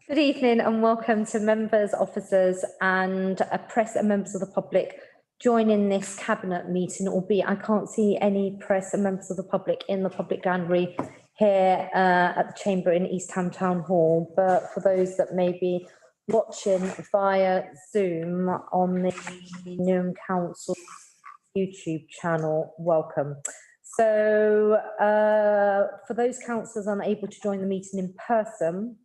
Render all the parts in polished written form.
Good evening and welcome to members, officers and press and members of the public joining this cabinet meeting, albeit I can't see any press and members of the public in the public gallery here at the chamber in East Ham Town Hall. But for those that may be watching via Zoom on the Newham Council YouTube channel, welcome. So for those councillors unable to join the meeting in person,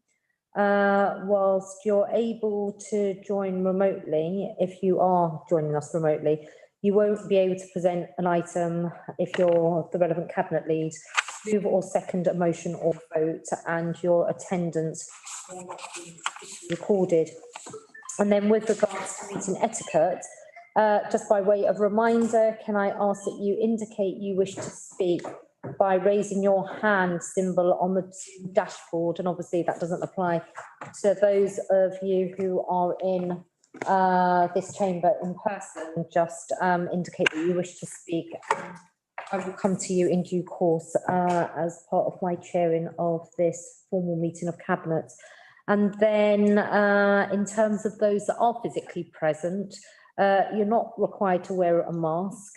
whilst you're able to join remotely, if you are joining us remotely, you won't be able to present an item if you're the relevant cabinet lead, move or second a motion or vote, and your attendance will not be recorded. And then with regards to meeting etiquette, just by way of reminder, can I ask that you indicate you wish to speak by raising your hand symbol on the dashboard, and obviously that doesn't apply to those of you who are in this chamber in person. Just indicate that you wish to speak. I will come to you in due course as part of my chairing of this formal meeting of Cabinet. And then in terms of those that are physically present, you're not required to wear a mask,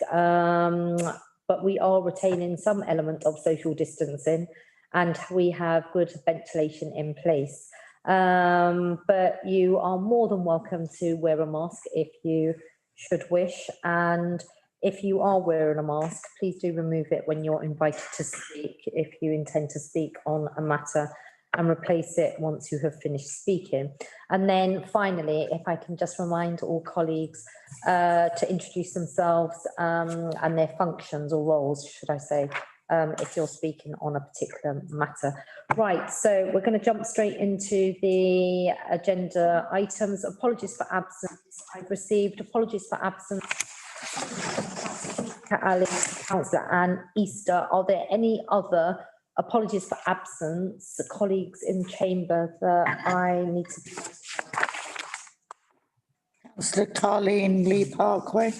but we are retaining some element of social distancing and we have good ventilation in place. But you are more than welcome to wear a mask if you should wish. And if you are wearing a mask, please do remove it when you're invited to speak, if you intend to speak on a matter, and replace it once you have finished speaking. And then finally, if I can just remind all colleagues to introduce themselves and their functions or roles, should I say, if you're speaking on a particular matter. Right, so we're going to jump straight into the agenda items. Apologies for absence. I've received apologies for absence. Ali, Councillor Anne Easter. Are there any other apologies for absence, colleagues in chamber that I need to be? Councillor Carleen Lee Parkway.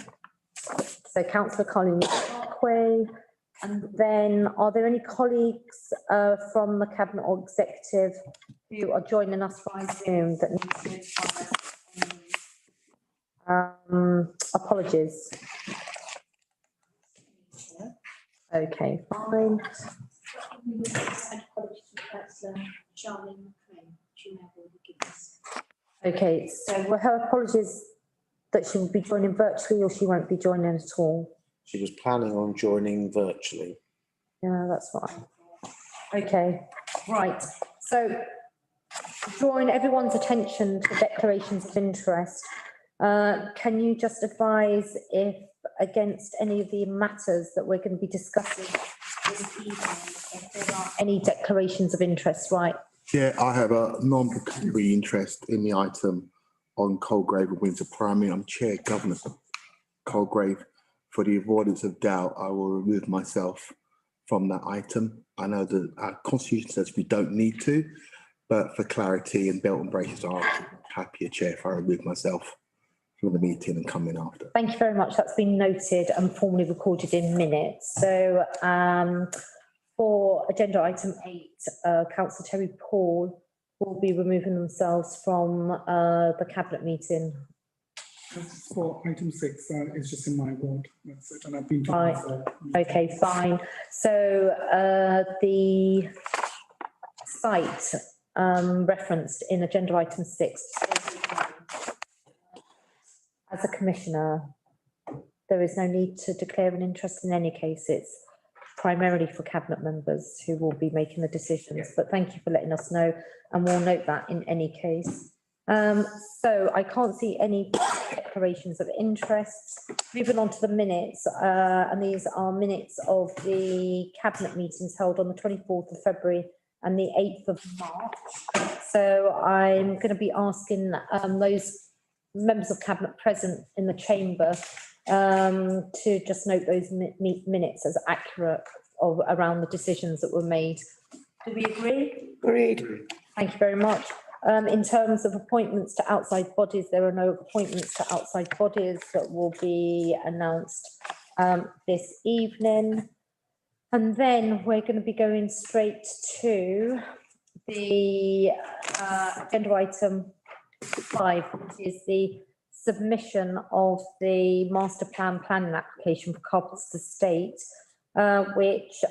So Councillor Carleen Lee Parkway. And then are there any colleagues from the Cabinet or Executive who are joining us via Zoom that need to apologies? Okay, fine. Okay, so were her apologies that she will be joining virtually or she won't be joining at all? She was planning on joining virtually. Yeah, that's fine. Okay, right. So drawing everyone's attention to declarations of interest, can you just advise if against any of the matters that we're going to be discussing this evening, if there are any declarations of interest, right? Yeah, I have a non-pecuniary interest in the item on Coalgrave and Windsor Primary. I'm Chair Governor of Coalgrave. For the avoidance of doubt, I will remove myself from that item. I know that our constitution says we don't need to, but for clarity and belt and braces, I'll happy a chair if I remove myself from the meeting and come in after. Thank you very much. That's been noted and formally recorded in minutes. So for agenda item 8, Councillor Terry Paul will be removing themselves from the cabinet meeting. For item 6, it's just in my ward. That's it, and I've been doing right. Okay, fine. So the site referenced in agenda item 6. As a commissioner, there is no need to declare an interest in any case. It's primarily for cabinet members who will be making the decisions. But thank you for letting us know, and we'll note that in any case. So I can't see any declarations of interest. Moving on to the minutes, and these are minutes of the cabinet meetings held on the 24th of February and the 8th of March. So I'm going to be asking those members of cabinet present in the chamber to just note those minutes as accurate around the decisions that were made. Do we agree? Agreed. Thank you very much. In terms of appointments to outside bodies, there are no appointments to outside bodies that will be announced this evening. And then we're going to be going straight to the agenda item 5, which is the submission of the master plan planning application for Carpenter's Estate, which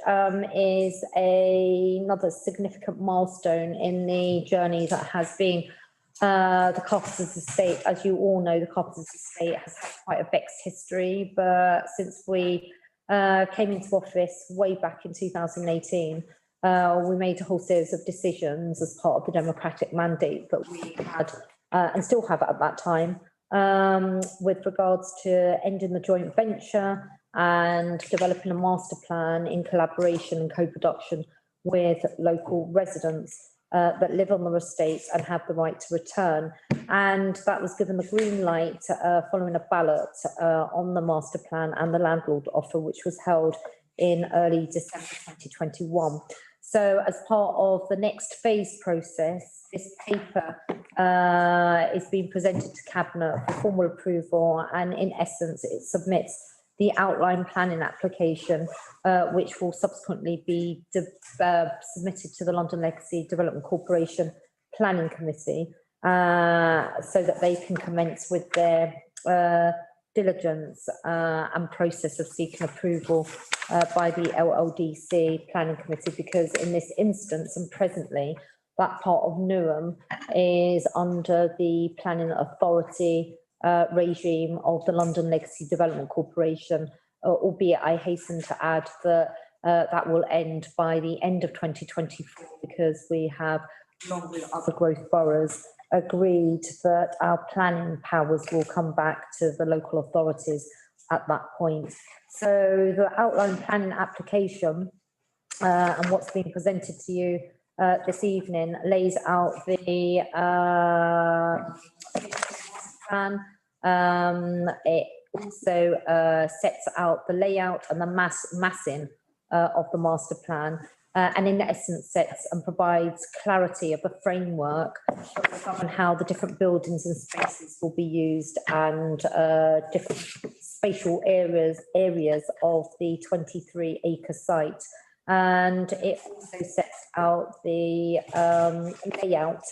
is another significant milestone in the journey that has been the Carpenter's Estate. As you all know, the Carpenter's Estate has had quite a vexed history, but since we came into office way back in 2018, we made a whole series of decisions as part of the democratic mandate that we had and still have at that time, with regards to ending the joint venture and developing a master plan in collaboration and co-production with local residents that live on the estate and have the right to return. And that was given the green light following a ballot on the master plan and the landlord offer, which was held in early December 2021. So as part of the next phase process, this paper is being presented to Cabinet for formal approval, and in essence, it submits the outline planning application, which will subsequently be submitted to the London Legacy Development Corporation Planning Committee, so that they can commence with their diligence and process of seeking approval by the LLDC Planning Committee, because in this instance and presently, that part of Newham is under the planning authority regime of the London Legacy Development Corporation, albeit I hasten to add that that will end by the end of 2024, because we have, along with other growth boroughs, agreed that our planning powers will come back to the local authorities at that point. So the outline planning application and what's being presented to you this evening lays out the plan. It also sets out the layout and the massing of the master plan, and in essence sets and provides clarity of the framework that will govern how the different buildings and spaces will be used, and different spatial areas of the 23-acre site. And it also sets out the layout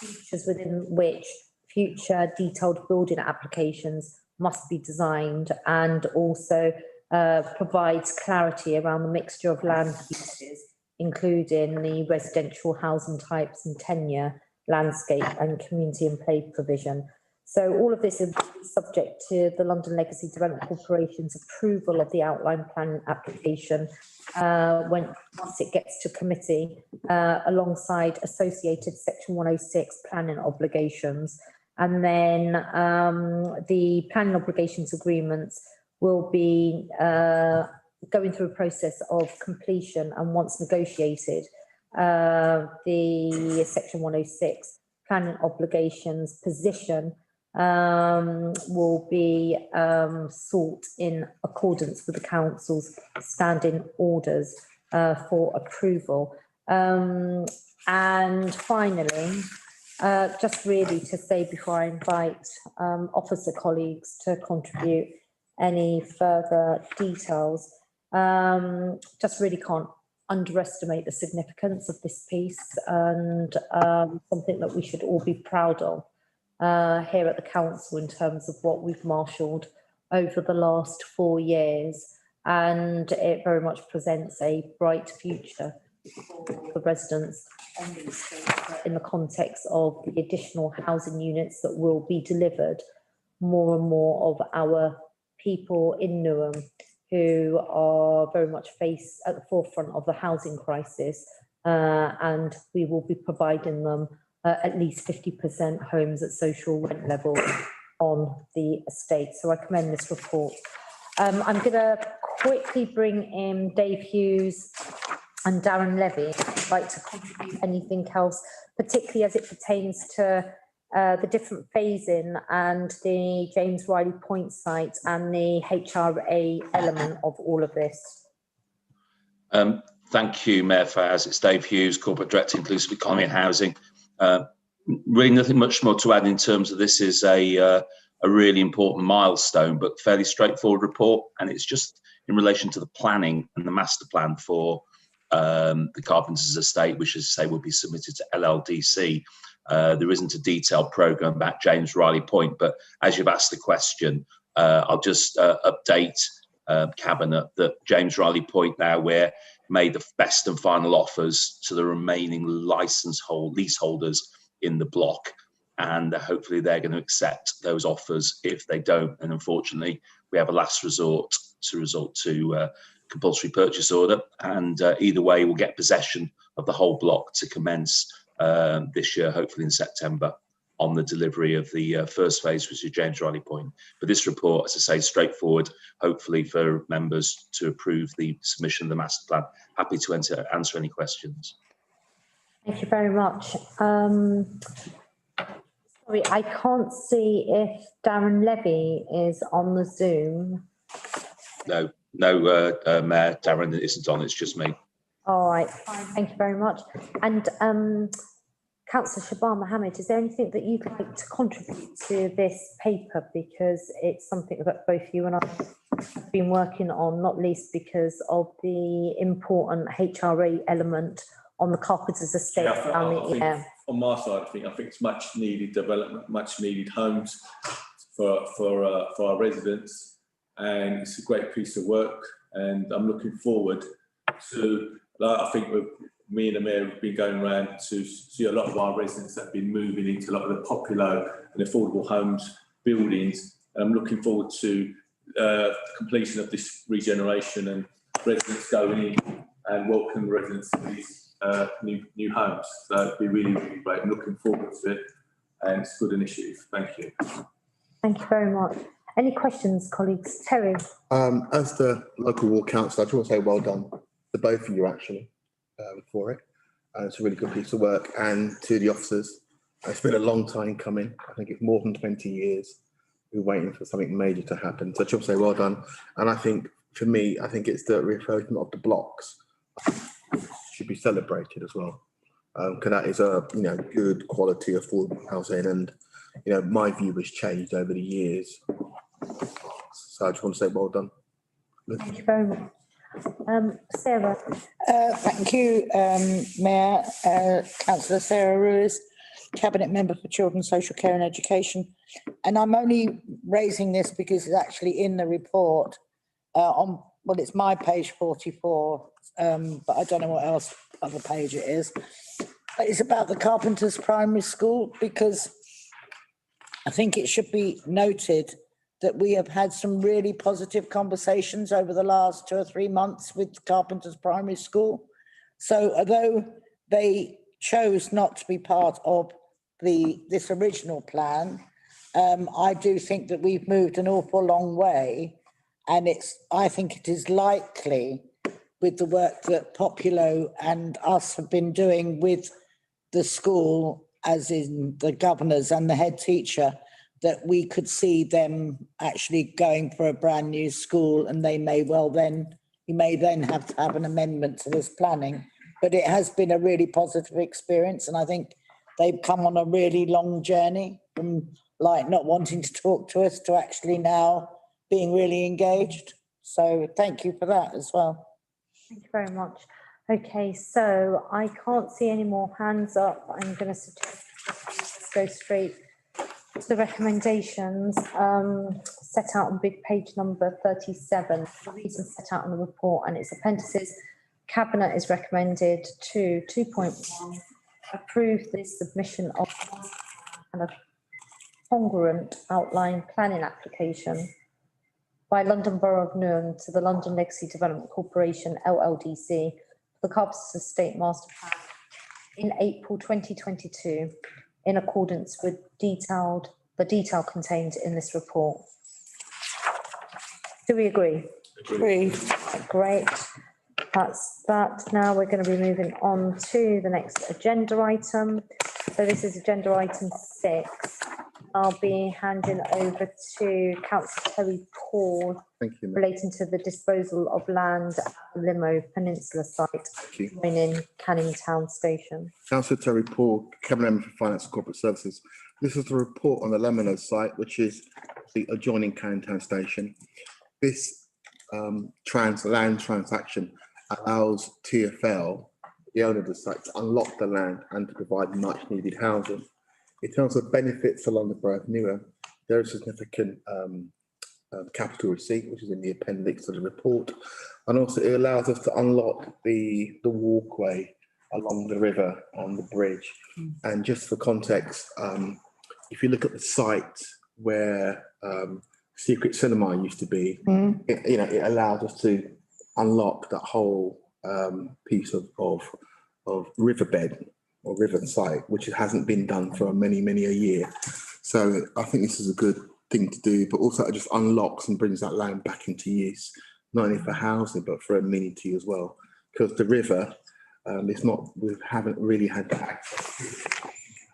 features within which future detailed building applications must be designed, and also provides clarity around the mixture of land uses, including the residential housing types and tenure, landscape and community and play provision. So all of this is subject to the London Legacy Development Corporation's approval of the outline plan application once it gets to committee, alongside associated Section 106 planning obligations. And then the planning obligations agreements will be going through a process of completion, and once negotiated, the Section 106 planning obligations position will be sought in accordance with the council's standing orders for approval. And finally, just really to say before I invite officer colleagues to contribute any further details, just really can't underestimate the significance of this piece, and something that we should all be proud of here at the council in terms of what we've marshalled over the last 4 years. And it very much presents a bright future for the residents on the estate, in the context of the additional housing units that will be delivered. More and more of our people in Newham who are very much faced at the forefront of the housing crisis, and we will be providing them at least 50% homes at social rent level on the estate. So I commend this report. I'm going to quickly bring in Dave Hughes and Darren Levy. I'd like to contribute anything else, particularly as it pertains to the different phasing and the James Riley Point site and the HRA element of all of this. Thank you, Mayor Faz. It's Dave Hughes, Corporate Director, Inclusive Economy and Housing. Really nothing much more to add in terms of this is a really important milestone, but fairly straightforward report. And it's just in relation to the planning and the master plan for the Carpenter's estate, which, as I say, will be submitted to LLDC. There isn't a detailed programme about James Riley Point, but as you've asked the question, I'll just update Cabinet that James Riley Point now, we're made the best and final offers to the remaining leaseholders in the block, and hopefully they're going to accept those offers. If they don't, and unfortunately we have a last resort to compulsory purchase order, and either way we'll get possession of the whole block to commence this year, hopefully in September, on the delivery of the first phase, which is James Riley Point. But this report, as I say, straightforward, hopefully for members to approve the submission of the master plan. Happy to answer any questions. Thank you very much. Sorry, I can't see if Darren Levy is on the Zoom. No, Mayor, Darren isn't on, it's just me. All right, fine, thank you very much. And Councillor Shabar Mohammed, is there anything that you'd like to contribute to this paper? Because it's something that both you and I have been working on, not least because of the important HRA element on the Carpenter's estate. Yeah, on my side, I think it's much needed development, much needed homes for our residents, and it's a great piece of work. And I'm looking forward to, I think me and the Mayor have been going around to see a lot of our residents that have been moving into a lot of the popular and affordable homes buildings. And I'm looking forward to the completion of this regeneration and residents going in and welcome residents to these new homes. So it'd be really, really great. I'm looking forward to it, and it's a good initiative. Thank you. Thank you very much. Any questions, colleagues? Terry? As the local ward councillor, I just want to say well done to both of you actually for it. It's a really good piece of work, and to the officers. It's been a long time coming. I think it's more than 20 years. We're waiting for something major to happen. So I just want to say well done. And I think for me, I think it's the refurbishment of the blocks should be celebrated as well. Because that is a good quality affordable housing, and my view has changed over the years. So I just want to say well done. Thank you very much. Sarah? Thank you, Mayor, Councillor Sarah Ruiz, Cabinet Member for Children, Social Care and Education. And I'm only raising this because it's actually in the report it's my page 44, but I don't know what else other page it is. But it's about the Carpenter's Primary School, because I think it should be noted that we have had some really positive conversations over the last 2 or 3 months with Carpenter's Primary School. So although they chose not to be part of this original plan, I do think that we've moved an awful long way, and I think it is likely, with the work that Populo and us have been doing with the school, as in the governors and the head teacher, that we could see them actually going for a brand new school, and you may then have to have an amendment to this planning. But it has been a really positive experience, and I think they've come on a really long journey from not wanting to talk to us to actually now being really engaged. So thank you for that as well. Thank you very much. Okay, so I can't see any more hands up. I'm going to suggest let's go straight to the recommendations set out on big page number 37. The reasons set out in the report and its appendices. Cabinet is recommended to 2.1, approve the submission of a congruent outline planning application by London Borough of Newham to the London Legacy Development Corporation, LLDC, for the Carpenter's Estate Master Plan in April 2022, in accordance with the detail contained in this report. Do we agree? Agreed. Great. That's that. Now we're going to be moving on to the next agenda item. So this is agenda item 6. I'll be handing over to Councillor Terry Paul. Thank you, Mayor. Relating to the disposal of land at the Limo Peninsula site, in Canning Town Station. Councillor Terry Paul, Cabinet Member for Finance and Corporate Services. This is the report on the Lemino site, which is the adjoining Canning Town Station. This land transaction allows TfL, the owner of the site, to unlock the land and to provide much needed housing. In terms of benefits for London Borough of Newham, there is significant capital receipt, which is in the appendix to the report. And also it allows us to unlock the walkway along the river and the bridge. And just for context, if you look at the site where Secret Cinema used to be, it allows us to unlock that whole piece of riverbed or river site, which hasn't been done for many a year. So I think this is a good thing to do, but also it just unlocks and brings that land back into use, not only for housing but for amenity as well. Because the river, we haven't really had that access to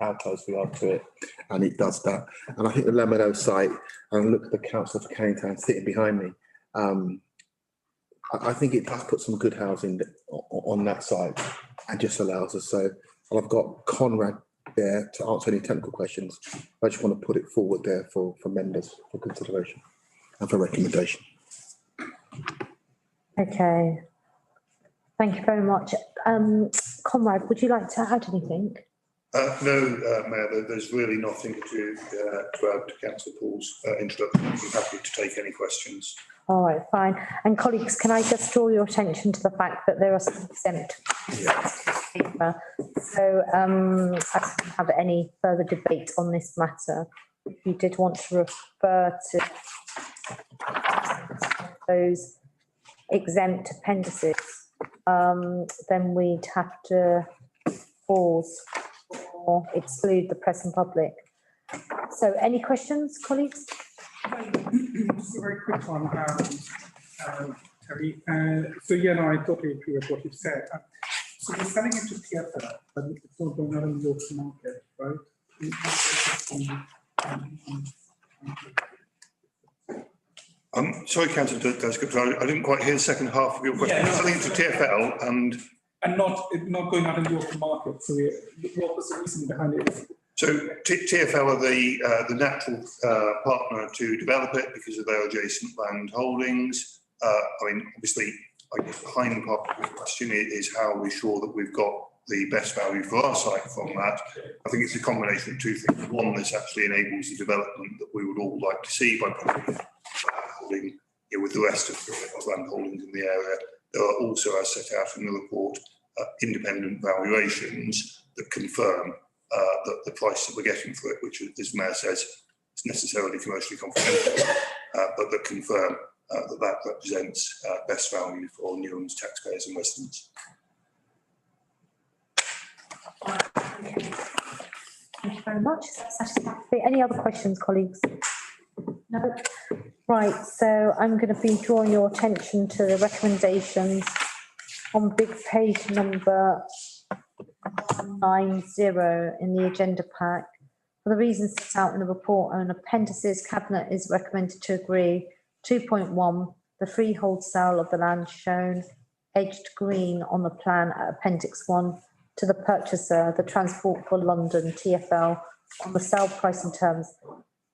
how close we are to it, and it does that. And I think the Lemino site, and look at the council for Cannington sitting behind me, I think it does put some good housing on that site and just allows us. So, and I've got Conrad there to answer any technical questions. I just want to put it forward there for members for consideration and for recommendation. Okay. Thank you very much. Conrad, would you like to add anything? No, Mayor, there's really nothing to add to Councillor Paul's introduction. I'm happy to take any questions. All right, fine. And colleagues, can I just draw your attention to the fact that there are some exempt paper. So I don't have any further debate on this matter. If you did want to refer to those exempt appendices, then we'd have to pause or exclude the press and public. So any questions, colleagues? Just a very quick one, Terry. So, yeah, no, I totally agree with what you've said. So we're selling it to TfL, but it's not going out in the open market, right? Sorry, Councillor Descott, I didn't quite hear the second half of your question. Yeah, no, selling it to TfL and not going out in the open market. So what was the reason behind it? So TfL are the natural partner to develop it because of their adjacent land holdings. I mean, obviously, I guess behind part of the question is how we're sure that we've got the best value for our site from that. I think it's a combination of two things. One, this actually enables the development that we would all like to see by putting holding with the rest of the land holdings in the area. There are also, as set out in the report, independent valuations that confirm the price that we're getting for it, which, as the Mayor says, is necessarily commercially confidential, but that confirm that represents best value for Newham's taxpayers and residents. Thank you very much. Is that satisfactory? Any other questions, colleagues? No? Right, so I'm going to be drawing your attention to the recommendations on big page number 90 in the agenda pack. For the reasons set out in the report and appendices, Cabinet is recommended to agree 2.1, the freehold sale of the land shown edged green on the plan at Appendix 1 to the purchaser, the Transport for London, TfL, on the sale price and terms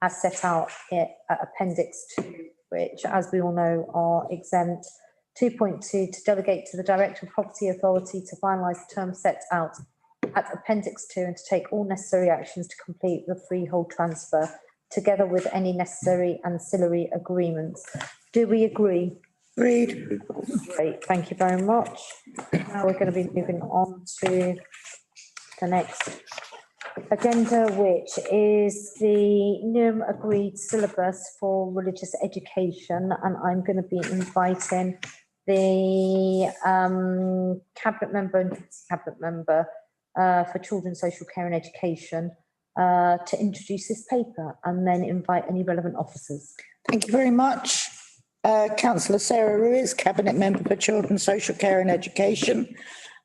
as set out at Appendix 2, which, as we all know, are exempt. 2.2, to delegate to the Director of Property Authority to finalise the terms set out at Appendix 2 and to take all necessary actions to complete the freehold transfer, together with any necessary ancillary agreements. Do we agree? Agreed. Great, thank you very much. Now we're going to be moving on to the next agenda, which is the Newham agreed syllabus for religious education, and I'm going to be inviting the cabinet member and cabinet member for children, social care and education to introduce this paper and then invite any relevant officers. Thank you very much. Councillor Sarah Ruiz, Cabinet Member for Children, Social Care and Education.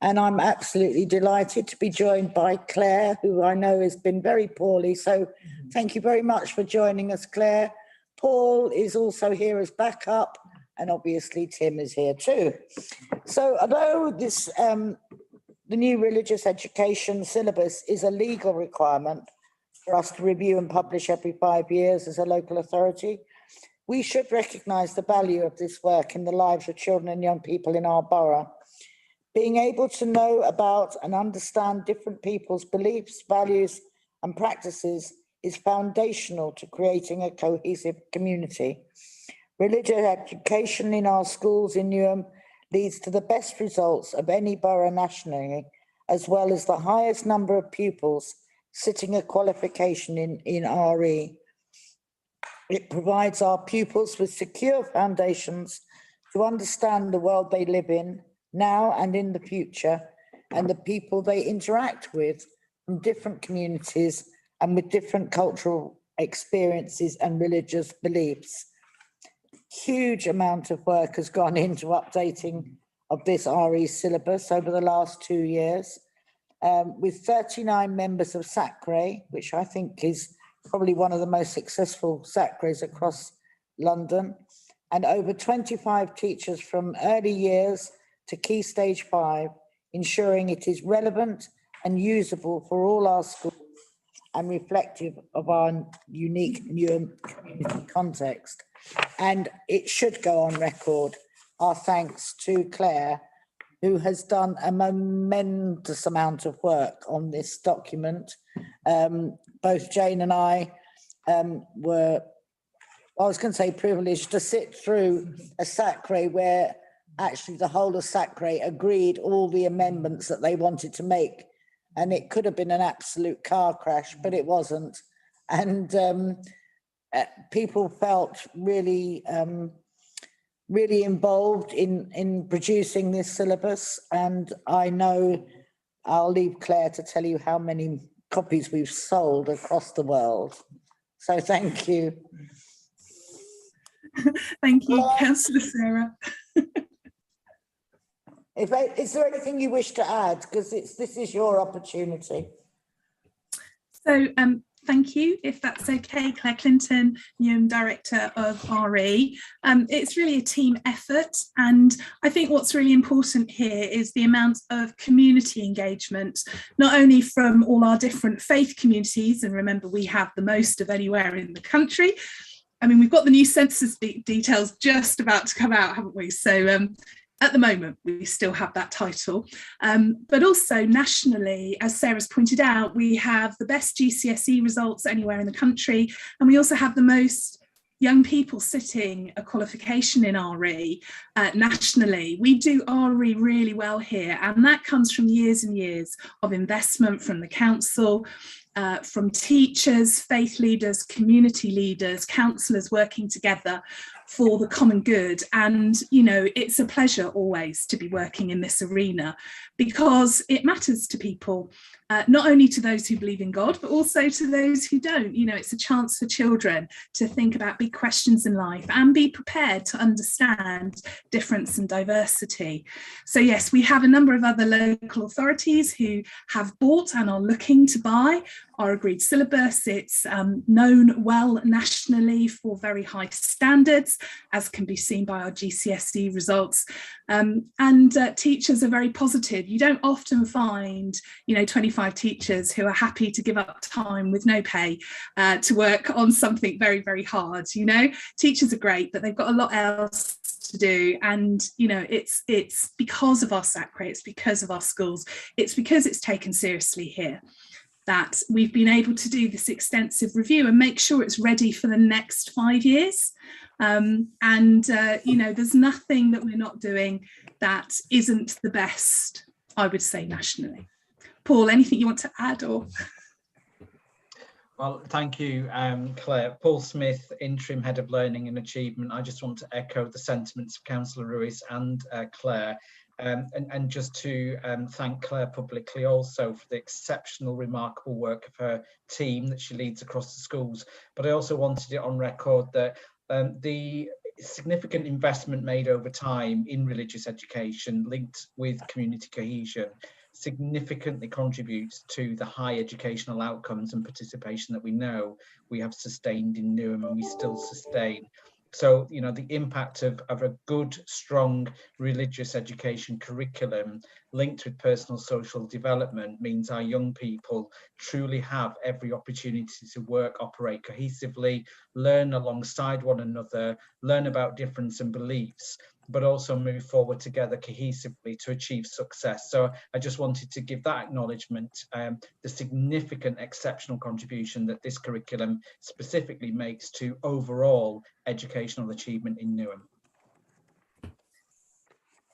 And I'm absolutely delighted to be joined by Claire, who I know has been very poorly. So thank you very much for joining us, Claire. Paul is also here as backup, and obviously Tim is here too. So although this, the new religious education syllabus is a legal requirement for us to review and publish every 5 years as a local authority, we should recognise the value of this work in the lives of children and young people in our borough. Being able to know about and understand different people's beliefs, values, and practices is foundational to creating a cohesive community. Religious education in our schools in Newham leads to the best results of any borough nationally, as well as the highest number of pupils sitting a qualification in RE. It provides our pupils with secure foundations to understand the world they live in now and in the future, and the people they interact with from different communities and with different cultural experiences and religious beliefs. Huge amount of work has gone into updating of this RE syllabus over the last 2 years, with 39 members of SACRE, which I think is probably one of the most successful SACREs across London, and over 25 teachers from early years to Key Stage 5, ensuring it is relevant and usable for all our schools and reflective of our unique Newham community context. And it should go on record, our thanks to Claire, who has done a momentous amount of work on this document. Both Jane and I were, I was going to say privileged to sit through a SACRE where actually the whole of SACRE agreed all the amendments that they wanted to make. And it could have been an absolute car crash, but it wasn't. And people felt really, really involved in producing this syllabus. And I know I'll leave Claire to tell you how many copies we've sold across the world. So thank you. Thank you, Councillor Sarah. Is there anything you wish to add? Because this is your opportunity. So thank you, if that's okay. Claire Clinton, Newham Director of RE. It's really a team effort, and I think what's really important here is the amount of community engagement, not only from all our different faith communities, and remember we have the most of anywhere in the country. I mean, we've got the new census details just about to come out, haven't we? So at the moment, we still have that title, but also nationally, as Sarah's pointed out, we have the best GCSE results anywhere in the country, and we also have the most young people sitting a qualification in RE nationally. We do RE really well here, and that comes from years and years of investment from the council, from teachers, faith leaders, community leaders, councillors working together for the common good. And, you know, it's a pleasure always to be working in this arena because it matters to people, not only to those who believe in God, but also to those who don't. You know, it's a chance for children to think about big questions in life and be prepared to understand difference and diversity. So yes, we have a number of other local authorities who have bought and are looking to buy our agreed syllabus. It's known well nationally for very high standards, as can be seen by our GCSE results. And teachers are very positive. You don't often find, you know, 25 teachers who are happy to give up time with no pay to work on something very, very hard. You know, teachers are great, but they've got a lot else to do. And, you know, it's because of our SACRE, it's because of our schools, it's because it's taken seriously here that we've been able to do this extensive review and make sure it's ready for the next 5 years. You know, there's nothing that we're not doing that isn't the best, I would say, nationally. Paul, anything you want to add? Or? Well, thank you, Claire. Paul Smith, Interim Head of Learning and Achievement. I just want to echo the sentiments of Councillor Ruiz and Claire. And just to thank Claire publicly also for the exceptional, remarkable work of her team that she leads across the schools. But I also wanted it on record that the significant investment made over time in religious education linked with community cohesion significantly contributes to the high educational outcomes and participation that we know we have sustained in Newham and we still sustain. So, you know, the impact of a good, strong religious education curriculum linked with personal social development means our young people truly have every opportunity to work, operate cohesively, learn alongside one another, learn about difference and beliefs, but also move forward together cohesively to achieve success. So I just wanted to give that acknowledgement, the significant exceptional contribution that this curriculum specifically makes to overall educational achievement in Newham.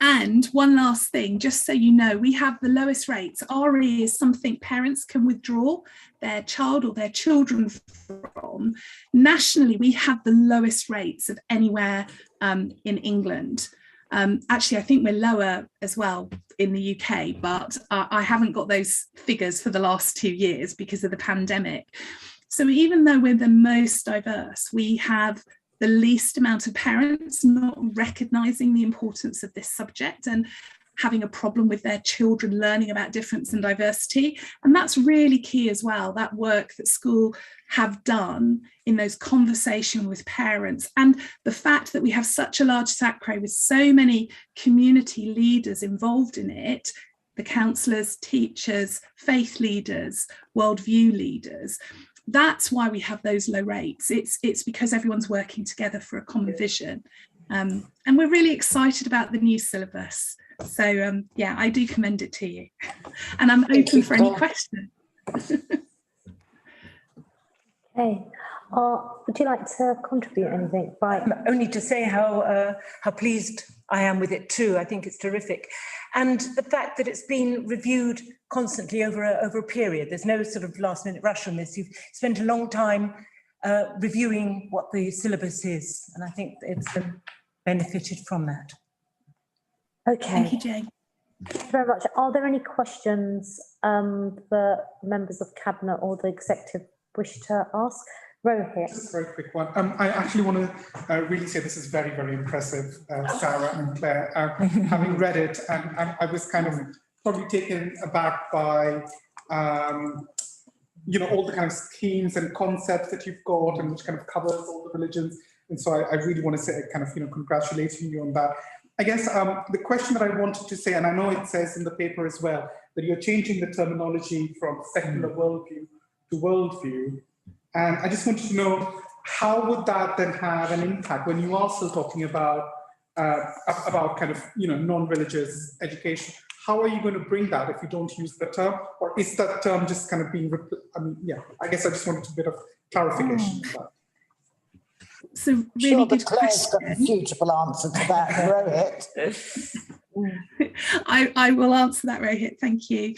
And one last thing, just so you know, we have the lowest rates. RE is something parents can withdraw their child or their children from. Nationally, we have the lowest rates of anywhere in England. Actually, I think we're lower as well in the UK, but I haven't got those figures for the last 2 years because of the pandemic. So even though we're the most diverse, we have the least amount of parents not recognising the importance of this subject and having a problem with their children learning about difference and diversity. And that's really key as well, that work that school have done in those conversations with parents, and the fact that we have such a large SACRE with so many community leaders involved in it, the counsellors, teachers, faith leaders, worldview leaders. That's why we have those low rates. It's because everyone's working together for a common vision. And we're really excited about the new syllabus. So yeah, I do commend it to you. And I'm open for any questions. Okay. Would you like to contribute anything? Only to say how pleased I am with it too. I think it's terrific. And the fact that it's been reviewed constantly over a period. There's no sort of last minute rush on this. You've spent a long time reviewing what the syllabus is. And I think it's benefited from that. Okay. Thank you, Jane. Thank you very much. Are there any questions that members of Cabinet or the Executive wish to ask? Rohit. Just a very quick one. I actually want to really say this is very, very impressive, Sarah and Claire. Having read it, and I was kind of probably taken aback by, you know, all the kind of schemes and concepts that you've got, and which kind of covers all the religions. And so I really want to say, kind of, you know, congratulating you on that. I guess the question that I wanted to say, and I know it says in the paper as well, that you're changing the terminology from secular worldview to worldview. And I just wanted to know, how would that then have an impact when you are still talking about kind of, you know, non-religious education? How are you going to bring that if you don't use the term? Or is that term just kind of being, I mean, yeah, I guess I just wanted a bit of clarification on that. So really good question. Got a suitable answer to that, Rohit. I will answer that, Rohit. Thank you.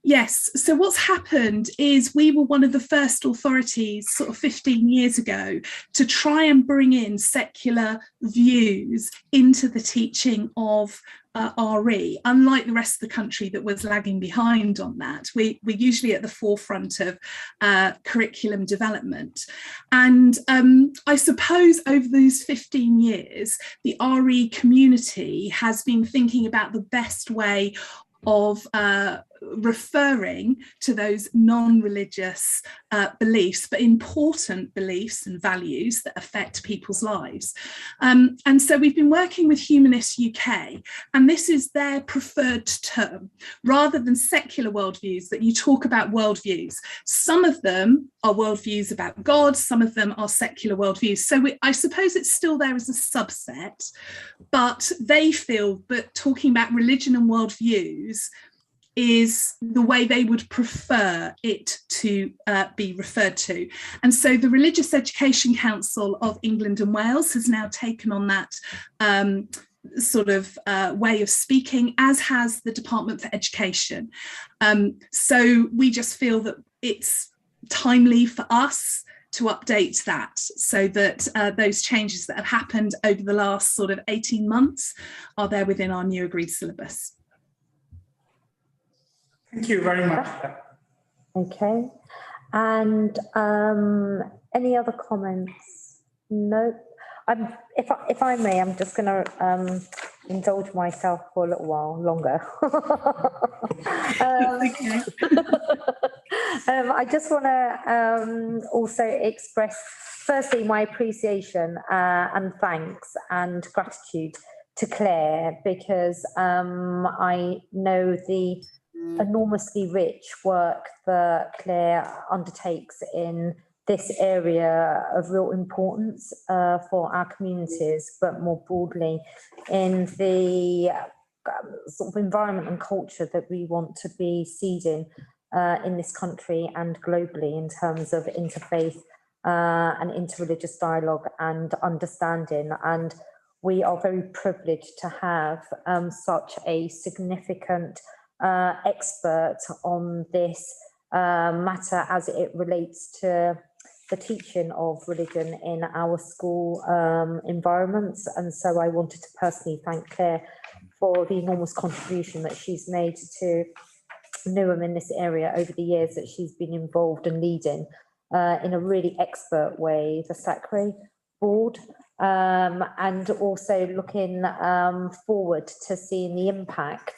Yes, so what's happened is we were one of the first authorities sort of 15 years ago to try and bring in secular views into the teaching of RE, unlike the rest of the country that was lagging behind on that. We're usually at the forefront of curriculum development. And I suppose over those 15 years, the RE community has been thinking about the best way of referring to those non-religious beliefs, but important beliefs and values that affect people's lives. And so we've been working with Humanists UK, and this is their preferred term, rather than secular worldviews that you talk about worldviews. Some of them are worldviews about God, some of them are secular worldviews. So I suppose it's still there as a subset, but they feel that talking about religion and worldviews is the way they would prefer it to be referred to. And so the Religious Education Council of England and Wales has now taken on that sort of way of speaking, as has the Department for Education. So we just feel that it's timely for us to update that, so that those changes that have happened over the last sort of 18 months are there within our new agreed syllabus. Thank you very much. Okay. And any other comments? No. If I may, I'm just going to indulge myself for a little while longer. I just want to also express, firstly, my appreciation and thanks and gratitude to Claire, because I know the enormously rich work that Claire undertakes in this area of real importance for our communities, but more broadly in the sort of environment and culture that we want to be seeding in this country and globally in terms of interfaith and interreligious dialogue and understanding. And we are very privileged to have such a significant expert on this matter as it relates to the teaching of religion in our school environments. And so I wanted to personally thank Claire for the enormous contribution that she's made to Newham in this area over the years that she's been involved and leading in a really expert way, the SACRE board, and also looking forward to seeing the impact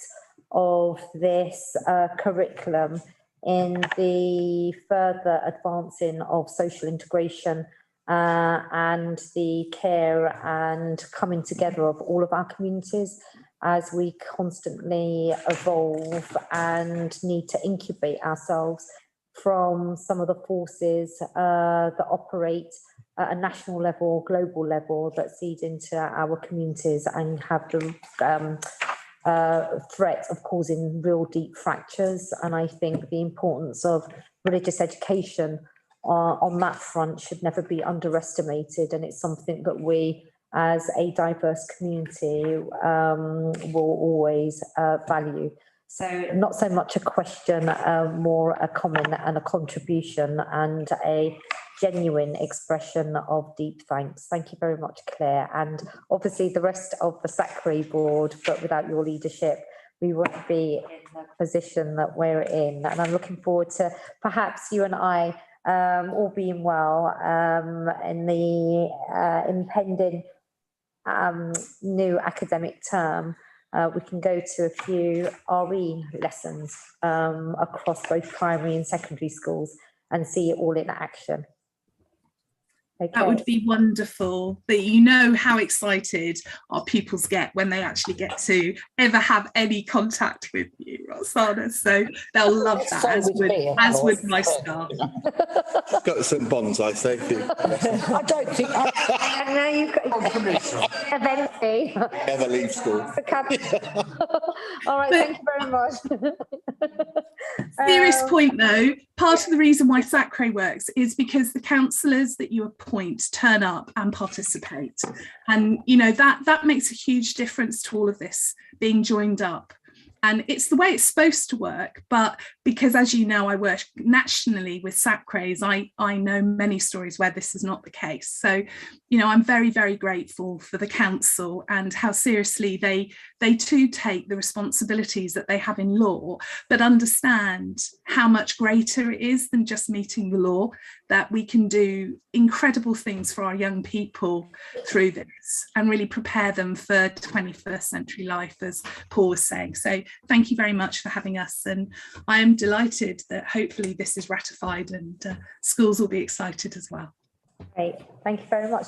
of this curriculum in the further advancing of social integration and the care and coming together of all of our communities as we constantly evolve and need to incubate ourselves from some of the forces that operate at a national level, global level, that seed into our communities and have the threat of causing real deep fractures. And I think the importance of religious education on that front should never be underestimated, and it's something that we as a diverse community will always value. So not so much a question, more a comment and a contribution and a genuine expression of deep thanks. Thank you very much, Claire. And obviously the rest of the SACRE board, but without your leadership, we won't be in the position that we're in. And I'm looking forward to perhaps you and I, all being well, in the impending new academic term, we can go to a few RE lessons across both primary and secondary schools and see it all in action. Okay. That would be wonderful. But you know how excited our pupils get when they actually get to ever have any contact with you, Roxana. So they'll love that, as would my staff. Got some bonds, I say. I don't think. And now you've got eventually. Never leave school. All right, thank you very much. Serious point though, part of the reason why SACRE works is because the counsellors that you appoint turn up and participate, and you know that makes a huge difference to all of this being joined up. And it's the way it's supposed to work, but because, as you know, I work nationally with SACREs, I know many stories where this is not the case. So, you know, I'm very, very grateful for the council and how seriously they too take the responsibilities that they have in law, but understand how much greater it is than just meeting the law, that we can do incredible things for our young people through this and really prepare them for 21st century life, as Paul was saying. So thank you very much for having us, and I am delighted that hopefully this is ratified and schools will be excited as well. Great, thank you very much.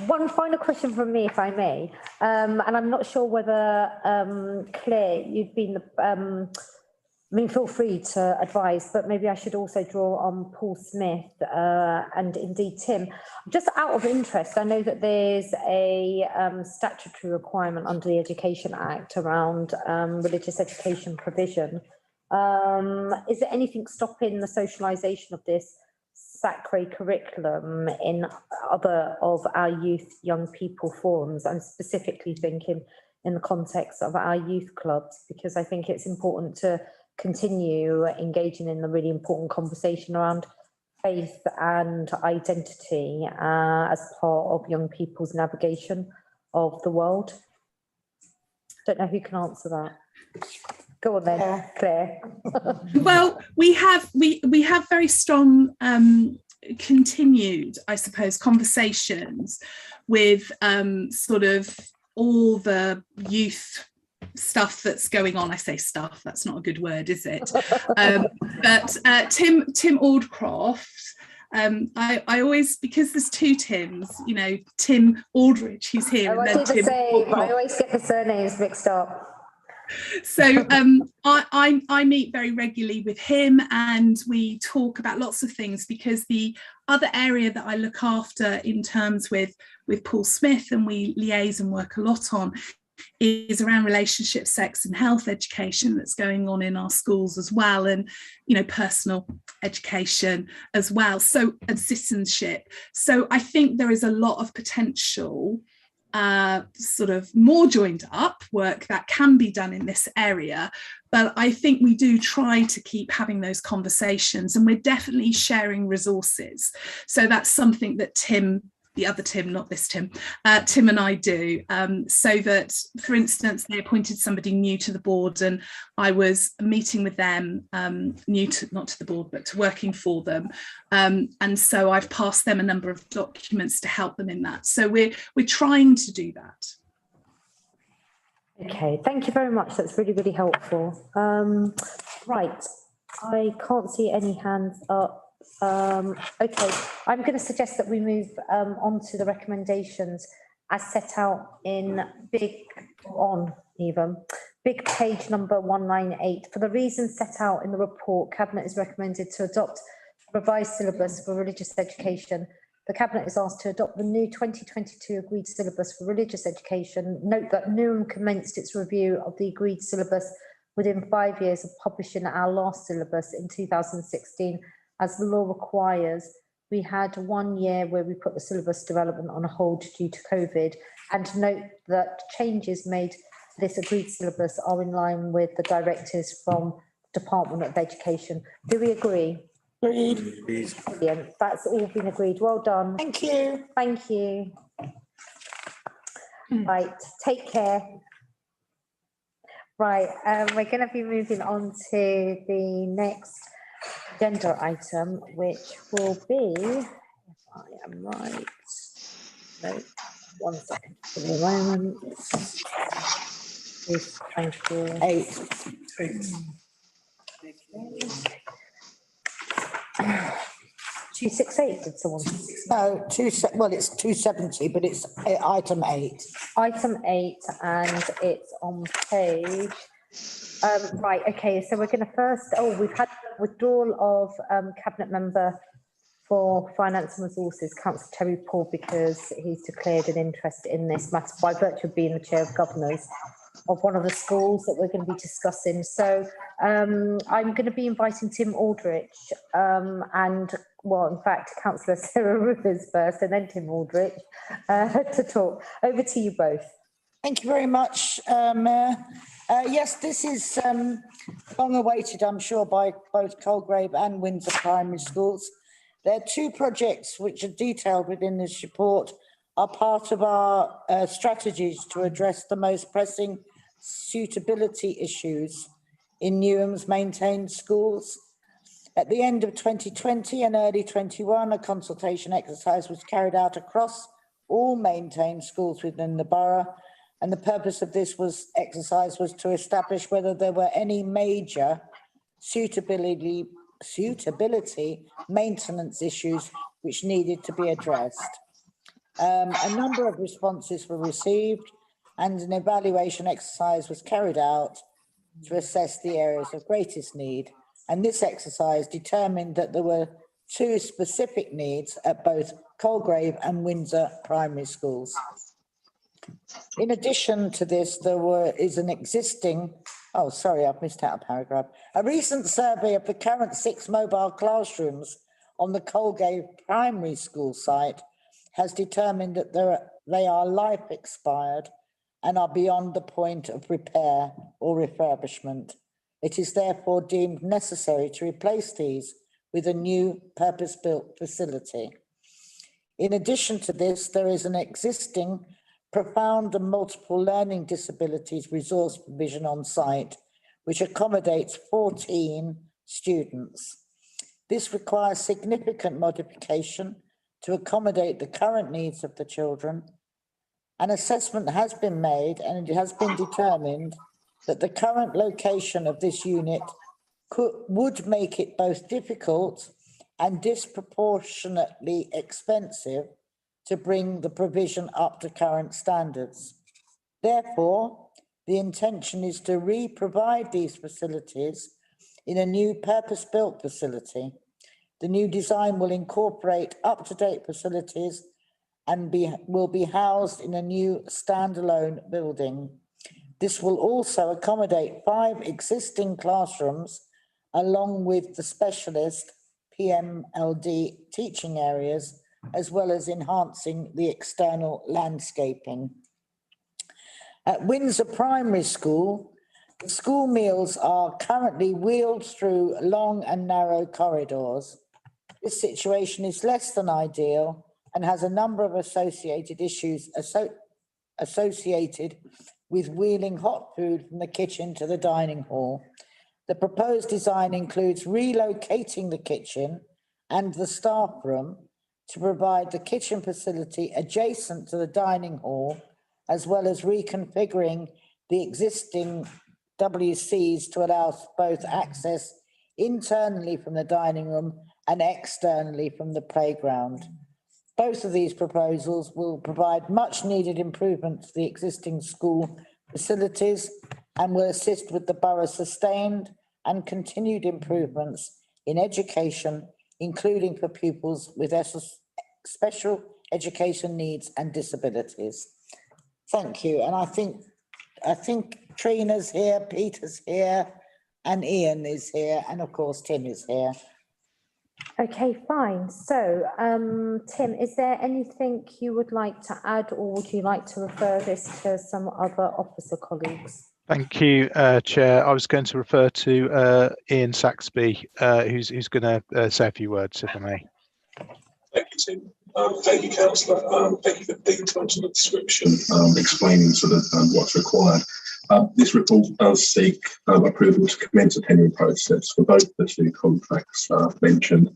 One final question from me, if I may, and I'm not sure whether Claire, you've been the I mean, feel free to advise, but maybe I should also draw on Paul Smith and indeed Tim. Just out of interest, I know that there's a statutory requirement under the Education Act around religious education provision. Is there anything stopping the socialisation of this SACRE curriculum in other of our youth young people forums? I'm specifically thinking in the context of our youth clubs, because I think it's important to continue engaging in the really important conversation around faith and identity as part of young people's navigation of the world. Don't know who can answer that. Go on then, Claire. Well, we have very strong continued, I suppose, conversations with sort of all the youth stuff that's going on. I say stuff, that's not a good word, is it? But Tim Aldcroft, I always, because there's two Tims, you know, Tim Aldridge, who's here. I do the same, but I always get the surnames mixed up. So I meet very regularly with him, and we talk about lots of things, because the other area that I look after in terms with Paul Smith, and we liaise and work a lot on, is around relationship, sex and health education that's going on in our schools as well, and personal education as well, so, and citizenship. So I think there is a lot of potential sort of more joined up work that can be done in this area, but I think we do try to keep having those conversations, and we're definitely sharing resources. So that's something that Tim, the other Tim, not this Tim, Tim and I do, so that, for instance, they appointed somebody new to the board, and I was meeting with them, new to, not to the board, but to working for them. And so I've passed them a number of documents to help them in that. So we're trying to do that. Okay, thank you very much. That's really, really helpful. Right, I can't see any hands up. Okay, I'm going to suggest that we move on to the recommendations as set out in big page number 198. For the reasons set out in the report, Cabinet is recommended to adopt a revised syllabus for religious education. The Cabinet is asked to adopt the new 2022 agreed syllabus for religious education. Note that Newham commenced its review of the agreed syllabus within 5 years of publishing our last syllabus in 2016. As the law requires. We had 1 year where we put the syllabus development on hold due to COVID, and note that changes made to this agreed syllabus are in line with the directives from the Department of Education. Do we agree? Agreed. Brilliant. That's all been agreed. Well done. Thank you. Thank you. Right, take care. Right, we're going to be moving on to the next agenda item, which will be, if I am right, no, 1 second, give me a moment. Yes, thank you. 268, did someone? No, well, it's 270, but it's item 8. Item 8, and it's on page. Right, okay, so we're going to first, we've had withdrawal of Cabinet Member for Finance and Resources, Councillor Terry Paul, because he's declared an interest in this matter by virtue of being the Chair of Governors of one of the schools that we're going to be discussing. So I'm going to be inviting Tim Aldrich and, well, in fact, Councillor Sarah Rivers first and then Tim Aldrich to talk. Over to you both. Thank you very much, Mayor. Yes, this is long awaited, I'm sure, by both Colgrave and Windsor Primary Schools. There are 2 projects which are detailed within this report, are part of our strategies to address the most pressing suitability issues in Newham's maintained schools. At the end of 2020 and early 21, a consultation exercise was carried out across all maintained schools within the borough. And the purpose of this exercise was to establish whether there were any major suitability maintenance issues which needed to be addressed. A number of responses were received, and an evaluation exercise was carried out to assess the areas of greatest need. And this exercise determined that there were 2 specific needs at both Colgrave and Windsor primary schools. In addition to this, is an existing, I've missed out a paragraph. A recent survey of the current 6 mobile classrooms on the Colgrave primary school site has determined that they are life expired and are beyond the point of repair or refurbishment. It is therefore deemed necessary to replace these with a new purpose-built facility. In addition to this, there is an existing profound and multiple learning disabilities resource provision on site, which accommodates 14 students. This requires significant modification to accommodate the current needs of the children. An assessment has been made and it has been determined that the current location of this unit would make it both difficult and disproportionately expensive to bring the provision up to current standards. Therefore, The intention is to re-provide these facilities in a new purpose-built facility. The new design will incorporate up-to-date facilities and will be housed in a new standalone building. This will also accommodate 5 existing classrooms along with the specialist PMLD teaching areas, as well as enhancing the external landscaping. At Windsor Primary School, the school meals are currently wheeled through long and narrow corridors. This situation is less than ideal and has a number of associated issues associated with wheeling hot food from the kitchen to the dining hall. The proposed design includes relocating the kitchen and the staff room to provide the kitchen facility adjacent to the dining hall, as well as reconfiguring the existing WCs to allow both access internally from the dining room and externally from the playground. Both of these proposals will provide much needed improvement to the existing school facilities and will assist with the borough's sustained and continued improvements in education, including for pupils with special education needs and disabilities. Thank you. And I think Trina's here, Peter's here, and Ian is here, and of course Tim is here. Okay, fine. So, Tim, is there anything you would like to add, or would you like to refer this to some other officer colleagues? Thank you, Chair. I was going to refer to Ian Saxby, who's going to say a few words, if I may. Thank you, Tim. Thank you, Councillor. Thank you for the details and the description, explaining sort of what's required. This report does seek approval to commence a tendering process for both the 2 contracts mentioned,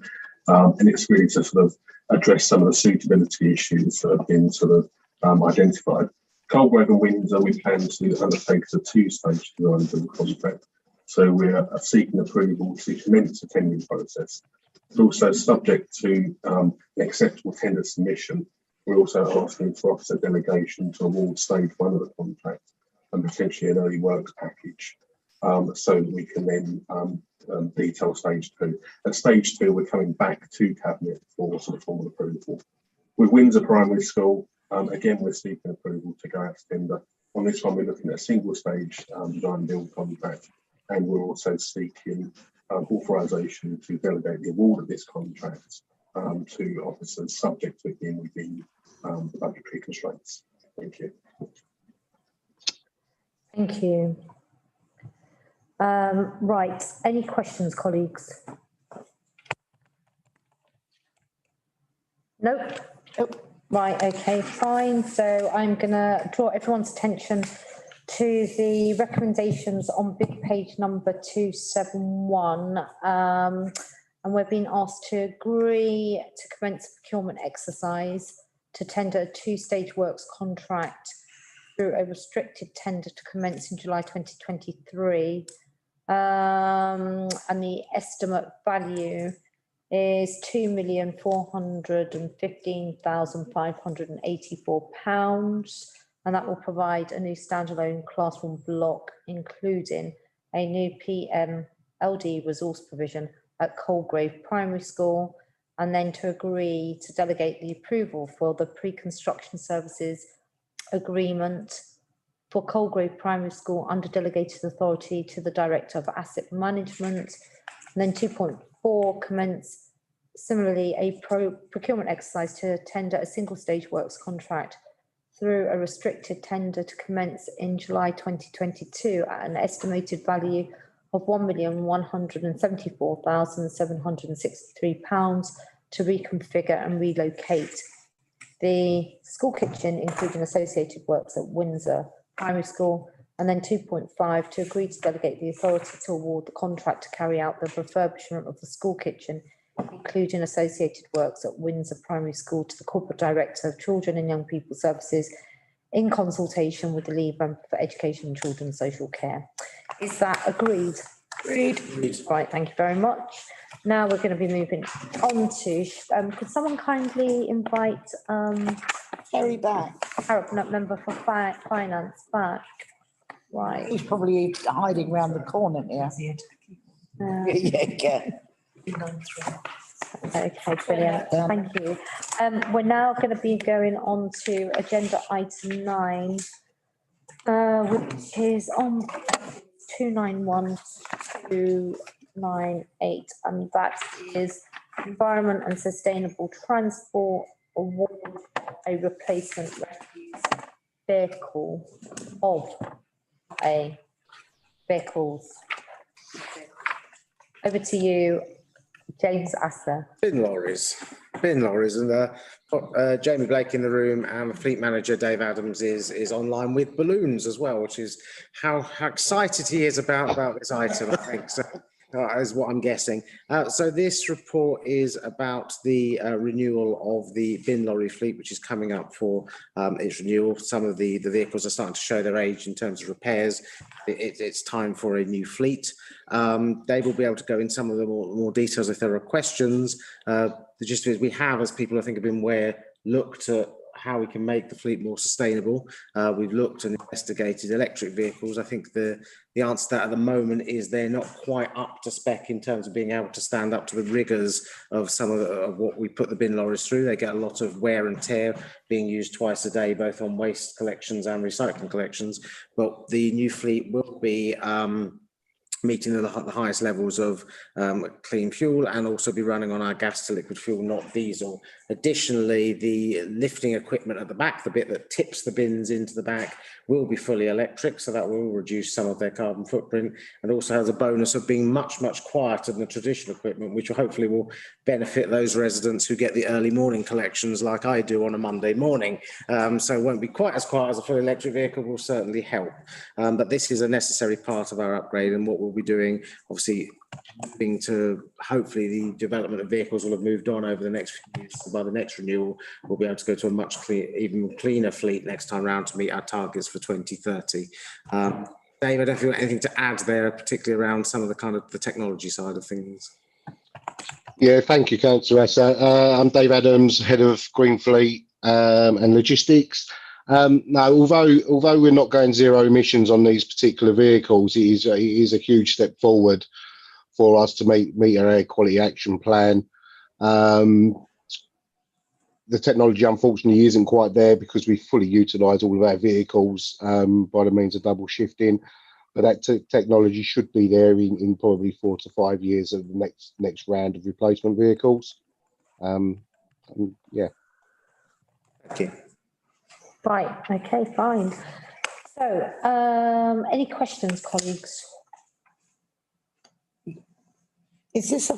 and it's really to sort of address some of the suitability issues that have been sort of identified. Coalgrave and Windsor, we plan to undertake a 2-stage design build contract, so we're seeking approval to commence the tendering process. It's also subject to an acceptable tender submission. We're also asking for officer delegation to award stage 1 of the contract and potentially an early works package, so that we can then detail stage 2. At stage 2, we're coming back to Cabinet for sort of formal approval. With Windsor Primary School, again, we're seeking approval to go out to tender. On this one, we're looking at a single stage design build contract, and we're also seeking authorisation to delegate the award of this contract to officers, subject to again within the budgetary constraints. Thank you. Thank you. Right, any questions, colleagues? Nope. Right, okay, fine. So I'm going to draw everyone's attention to the recommendations on big page number 271. And we're being asked to agree to commence a procurement exercise to tender a 2-stage works contract through a restricted tender to commence in July 2023. And the estimate value is £2,415,584, and that will provide a new standalone classroom block, including a new PMLD resource provision at Coalgrave Primary School, and then to agree to delegate the approval for the pre-construction services agreement for Coalgrave Primary School under delegated authority to the Director of Asset Management. And then 2.4, commence similarly a procurement exercise to tender a single stage works contract through a restricted tender to commence in July 2022 at an estimated value of £1,174,763 to reconfigure and relocate the school kitchen, including associated works at Windsor Primary School. And then 2.5, to agree to delegate the authority to award the contract to carry out the refurbishment of the school kitchen, including associated works at Windsor Primary School, to the Corporate Director of Children and Young People Services in consultation with the lead member for Education and Children's Social Care. Is that agreed? Agreed. Right, thank you very much. Now we're going to be moving on to, could someone kindly invite Terry back. Cabinet Member for Finance back? Right. He's probably hiding round the corner here. Yeah. Okay, brilliant. Thank you. We're now going to be going on to agenda item 9, which is on 291298, and that is environment and sustainable transport award a replacement refuse vehicle of a vehicles. Over to you, James Asser. Bin lorries, and Jamie Blake in the room, and the fleet manager Dave Adams is online with balloons as well, which is how excited he is about this item, I think. So is what I'm guessing. So this report is about the renewal of the bin lorry fleet, which is coming up for its renewal. Some of the vehicles are starting to show their age in terms of repairs. It's time for a new fleet. Dave will be able to go in some of the more details if there are questions. The gist is we have, as people I think have been aware, looked at how we can make the fleet more sustainable. We've looked and investigated electric vehicles. I think the answer to that at the moment is they're not quite up to spec in terms of being able to stand up to the rigours of some of what we put the bin lorries through. They get a lot of wear and tear, being used twice a day, both on waste collections and recycling collections. But the new fleet will be meeting the highest levels of clean fuel, and also be running on our gas to liquid fuel, not diesel. Additionally, the lifting equipment at the back, the bit that tips the bins into the back, will be fully electric, so that will reduce some of their carbon footprint, and also has a bonus of being much quieter than the traditional equipment, which hopefully will benefit those residents who get the early morning collections like I do on a Monday morning. So it won't be quite as quiet as a fully electric vehicle, will certainly help. But this is a necessary part of our upgrade, and what we'll be doing, obviously, moving to hopefully the development of vehicles will have moved on over the next few years. So by the next renewal, we'll be able to go to a even cleaner fleet next time round to meet our targets for 2030. Dave, I don't know if you want anything to add there, particularly around some of the technology side of things. Yeah, thank you, Councillor Asser. I'm Dave Adams, Head of Green Fleet and Logistics. Now, although we're not going zero emissions on these particular vehicles, it is a huge step forward for us to meet our air quality action plan. The technology, unfortunately, isn't quite there because we fully utilise all of our vehicles by the means of double shifting. But that technology should be there in probably 4 to 5 years of the next round of replacement vehicles. Yeah. Thank you. Right, okay, fine. So, any questions, colleagues? Is this in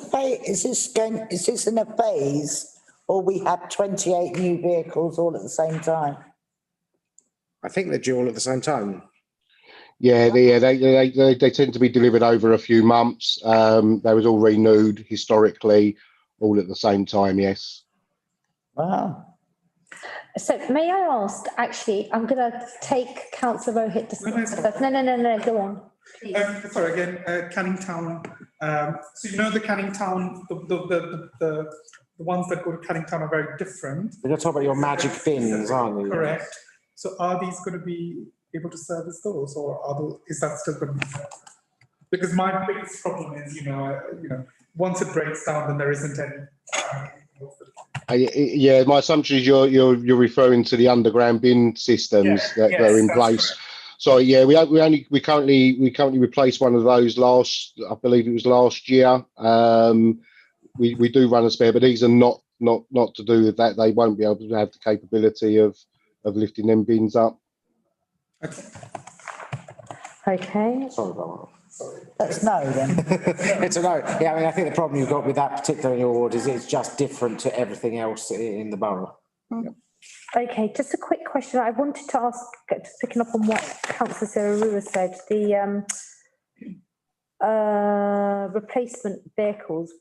a phase, or we have 28 new vehicles all at the same time? I think they're due all at the same time. Yeah, they tend to be delivered over a few months. They was all renewed historically, all at the same time. Yes. Wow. So may I ask, actually, I'm going to take Councillor Rohit to speak first. No, go on. Sorry, again, Canning Town. So you know the Canning Town, the ones that go to Canning Town are very different. We're going to talk about your magic bins, aren't we? Correct. So are these going to be able to service those, or is that still going to be serviced? Because my biggest problem is, once it breaks down, then there isn't any. Yeah, my assumption is you're referring to the underground bin systems that are in place. Correct. So yeah, we currently replaced one of those I believe it was last year. We do run a spare, but these are not to do with that. They won't be able to have the capability of lifting them bins up. Okay. Sorry about that. That's no then. It's a no. Yeah, I mean, I think the problem you've got with that particular in your ward is it's just different to everything else in the borough. Okay, just a quick question. I wanted to ask, just picking up on what Councillor Sarah Rua said, the replacement vehicles,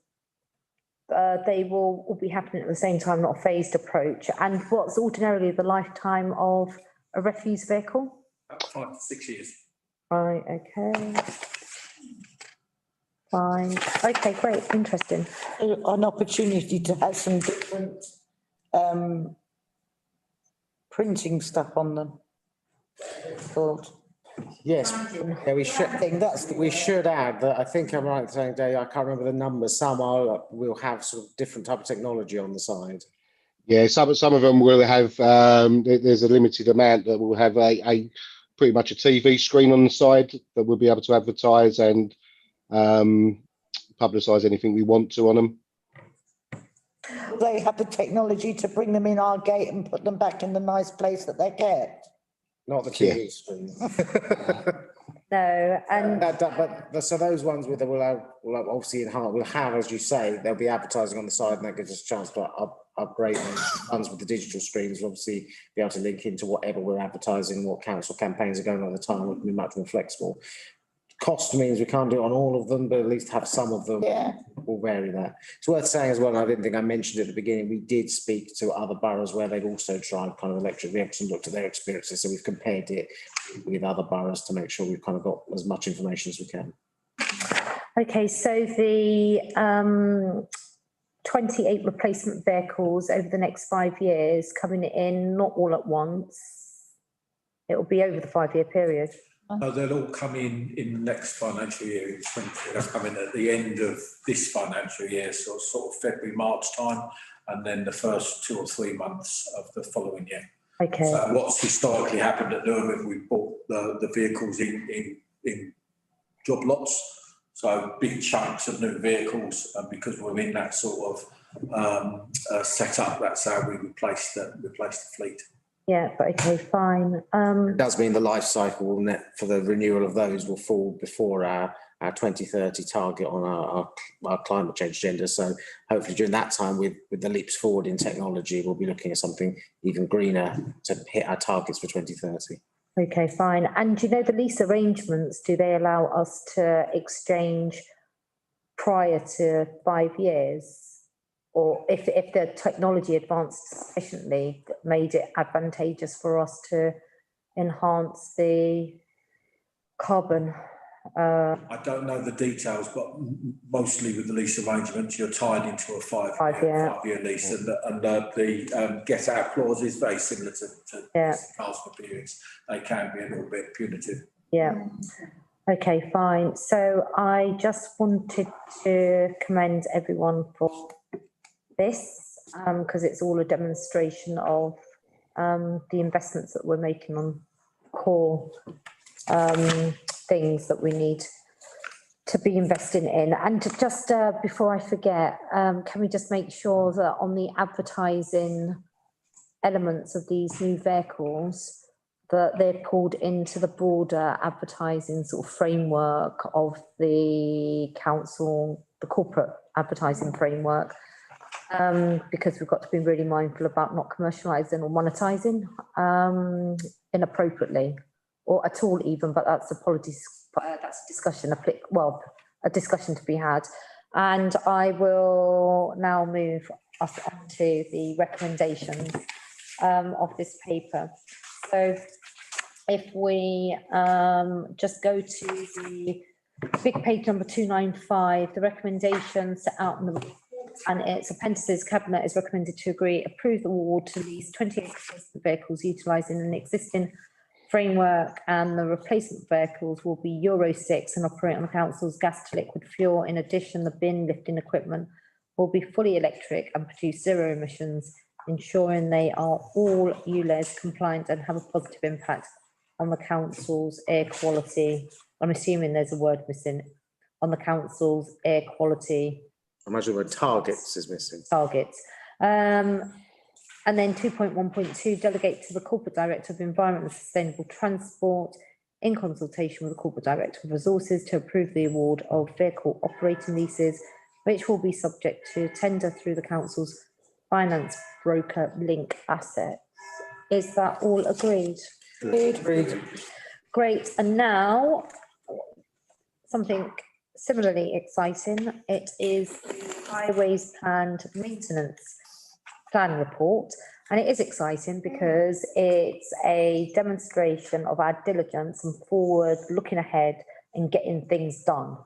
they will all be happening at the same time, not a phased approach. And what's ordinarily the lifetime of a refuse vehicle? About 5 to 6 years. Right, okay. Fine. Okay, great, interesting. An opportunity to have some different printing stuff on them. It's called. Yes, yeah, we should. Thing, that's the. We should add that I think I'm right in saying, Dave, I can't remember the numbers. Some will have sort of different type of technology on the side. Yeah, some of them will have. There's a limited amount that will have a pretty much a TV screen on the side that we'll be able to advertise and publicise anything we want to on them. They have the technology to bring them in our gate and put them back in the nice place that they're kept. Not the TV screen. No, and but so those ones will have obviously will have, as you say, there'll be advertising on the side, and that gives us a chance to upgrade those ones with the digital screens. We'll obviously be able to link into whatever we're advertising, what council campaigns are going on at the time. We can be much more flexible. Cost means we can't do it on all of them, but at least have some of them. Yeah. Will vary that. It's worth saying as well, and I didn't think I mentioned it at the beginning, we did speak to other boroughs where they've also tried kind of electric vehicles and looked at their experiences. So we've compared it with other boroughs to make sure we've kind of got as much information as we can. okay, so the 28 replacement vehicles over the next 5 years coming in, not all at once. It will be over the 5-year period. No, they'll all come in the next financial year. They'll come in at the end of this financial year, so sort of February, March time, and then the first 2 or 3 months of the following year. Okay. So what's historically happened at Newham, we bought the vehicles in job lots, so big chunks of new vehicles, and because we're in that sort of setup, that's how we replace the fleet. Yeah, but okay, fine. It does mean the life cycle for the renewal of those will fall before our 2030 target on our climate change agenda. So hopefully during that time, with the leaps forward in technology, we'll be looking at something even greener to hit our targets for 2030. Okay, fine. And do you know the lease arrangements, do they allow us to exchange prior to 5 years? Or if the technology advanced sufficiently that made it advantageous for us to enhance the carbon? I don't know the details, but mostly with the lease arrangements, you're tied into a five-year lease, and the get out clause is very similar to cars for periods. They can be a little bit punitive. Yeah. Okay, fine. So I just wanted to commend everyone for this, because it's all a demonstration of the investments that we're making on core things that we need to be investing in. And just before I forget, can we just make sure that on the advertising elements of these new vehicles, that they're pulled into the broader advertising sort of framework of the council, the corporate advertising framework? Because we've got to be really mindful about not commercialising or monetising inappropriately or at all even, but that's that's a discussion, a discussion to be had. And I will now move us on to the recommendations of this paper. So if we just go to the big page number 295, the recommendations set out in the report and its appendices, Cabinet is recommended to approve the award to lease 28 vehicles utilising an existing framework, and the replacement vehicles will be Euro 6 and operate on the council's gas to liquid fuel. In addition, the bin lifting equipment will be fully electric and produce zero emissions, ensuring they are all ULEZ compliant and have a positive impact on the council's air quality. I'm assuming there's a word missing. On the council's air quality. I imagine the word targets is missing. Targets. And then 2.1.2, delegate to the Corporate Director of Environment and Sustainable Transport, in consultation with the Corporate Director of Resources, to approve the award of vehicle operating leases, which will be subject to tender through the council's finance broker Link Assets. Is that all agreed? Agreed. Great. And now something similarly exciting. It is the Highways Planned Maintenance Plan Report. And it is exciting because it's a demonstration of our diligence and forward looking ahead and getting things done,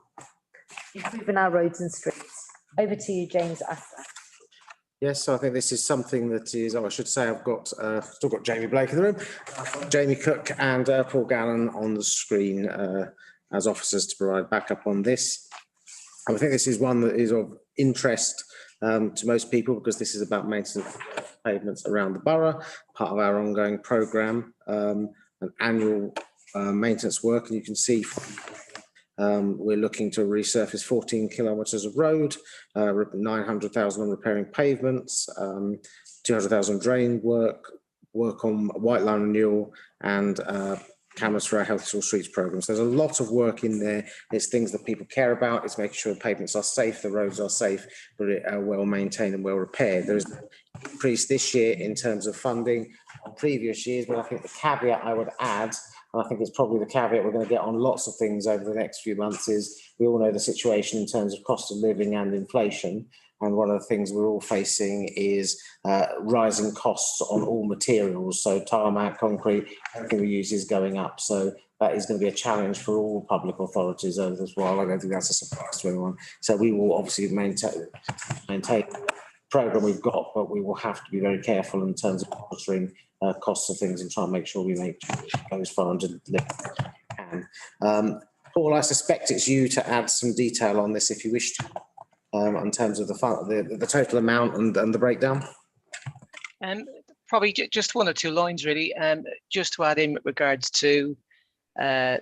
improving our roads and streets. Over to you, James Astor. Yes, so I think this is something that is, I should say, I've got, still got Jamie Blake in the room, Jamie Cook and Paul Gallen on the screen as officers to provide backup on this. And I think this is one that is of interest to most people because this is about maintenance of pavements around the borough, part of our ongoing programme, an annual maintenance work, and you can see we're looking to resurface 14 kilometres of road, 900,000 on repairing pavements, 200,000 drain work on white line renewal, and cameras for our Healthy Streets programme. So there's a lot of work in there. It's things that people care about. It's making sure the pavements are safe, the roads are safe, but are well maintained and well repaired. There is an increase this year in terms of funding on previous years, but I think the caveat I would add, and I think it's probably the caveat we're going to get on lots of things over the next few months, is we all know the situation in terms of cost of living and inflation. And one of the things we're all facing is rising costs on all materials. So tarmac, concrete, everything we use is going up. So that is going to be a challenge for all public authorities over this while. I don't think that's a surprise to anyone. So we will obviously maintain the programme we've got, but we will have to be very careful in terms of monitoring costs of things and try and make sure we make those funds and can. Paul, I suspect it's you to add some detail on this if you wish to. In terms of the total amount and the breakdown? Probably just one or two lines really, just to add in with regards to the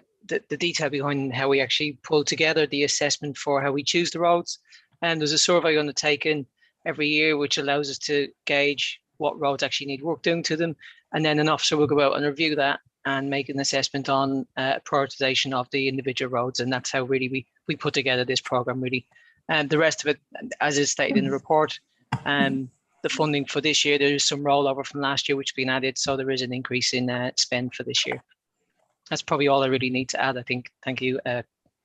detail behind how we actually pull together the assessment for how we choose the roads. And there's a survey undertaken every year which allows us to gauge what roads actually need work doing to them. And then an officer will go out and review that and make an assessment on prioritisation of the individual roads. And that's how really we put together this programme really. And the rest of it, as is stated in the report, the funding for this year, there is some rollover from last year which has been added, so there is an increase in spend for this year. That's probably all I really need to add, I think. Thank you,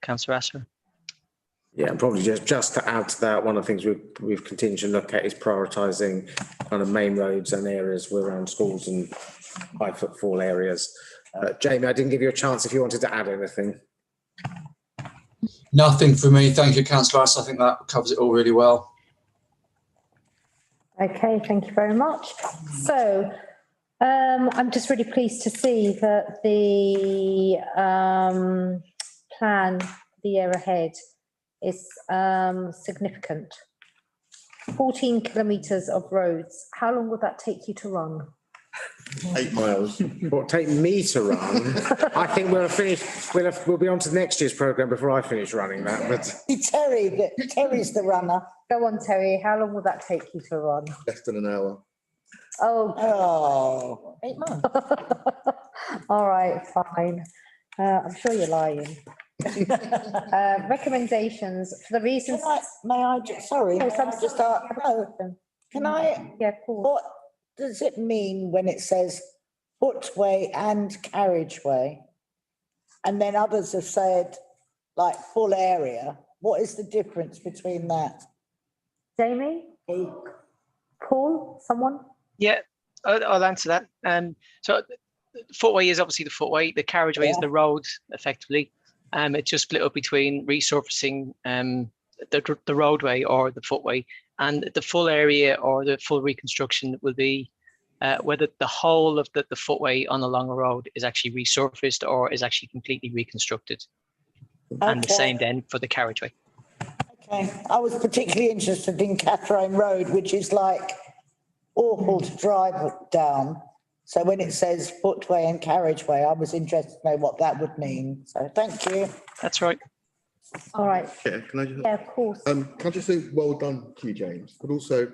Councillor Asser. Yeah, and probably just to add to that, one of the things we've continued to look at is prioritising kind of main roads and areas around schools and high footfall areas. Jamie, I didn't give you a chance if you wanted to add anything. Nothing for me. Thank you, Councillor Asser. I think that covers it all really well. Okay, thank you very much. So I'm just really pleased to see that the plan for the year ahead is significant. 14 kilometres of roads. How long will that take you to run? 8 miles. What take me to run? I think we'll finish. We'll be on to next year's programme before I finish running that. But Terry's the runner. Go on, Terry. How long will that take you to run? Less than an hour. Oh, 8 months. All right, fine. I'm sure you're lying. Recommendations for the reasons. May I just start? No. Can I? Yeah, cool. What does it mean when it says footway and carriageway? And then others have said like full area. What is the difference between that? Jamie? Paul? Someone? Yeah, I'll answer that. So the footway is obviously the footway. The carriageway is the road, effectively. It's just split up between resurfacing the roadway or the footway, and the full area or the full reconstruction will be whether the whole of the footway on a longer road is actually resurfaced or is actually completely reconstructed. Okay. And the same then for the carriageway. Okay, I was particularly interested in Catherine Road, which is like awful to drive down. So when it says footway and carriageway, I was interested to know what that would mean. So thank you. That's right. All right. Yeah, can I just? Yeah, of course. Can I just say well done to you, James? But also,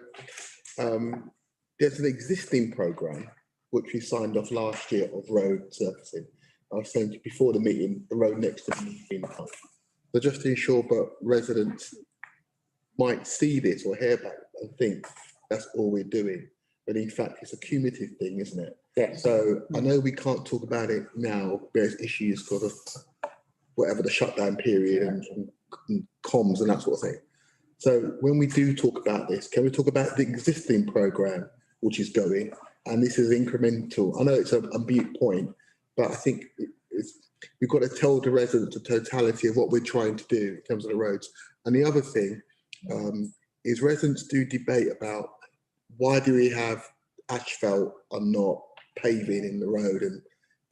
there's an existing programme which we signed off last year of road surfacing. I was saying before the meeting, the road next to me. So just to ensure that residents might see this or hear that and think that's all we're doing. But in fact, it's a cumulative thing, isn't it? Yeah. So I know we can't talk about it now. There's issues because of whatever the shutdown period and comms and that sort of thing. So when we do talk about this, can we talk about the existing programme which is going? And this is incremental. I know it's a mute point, but I think we've got to tell the residents the totality of what we're trying to do in terms of the roads. And the other thing is residents do debate about why do we have asphalt and not paving in the road and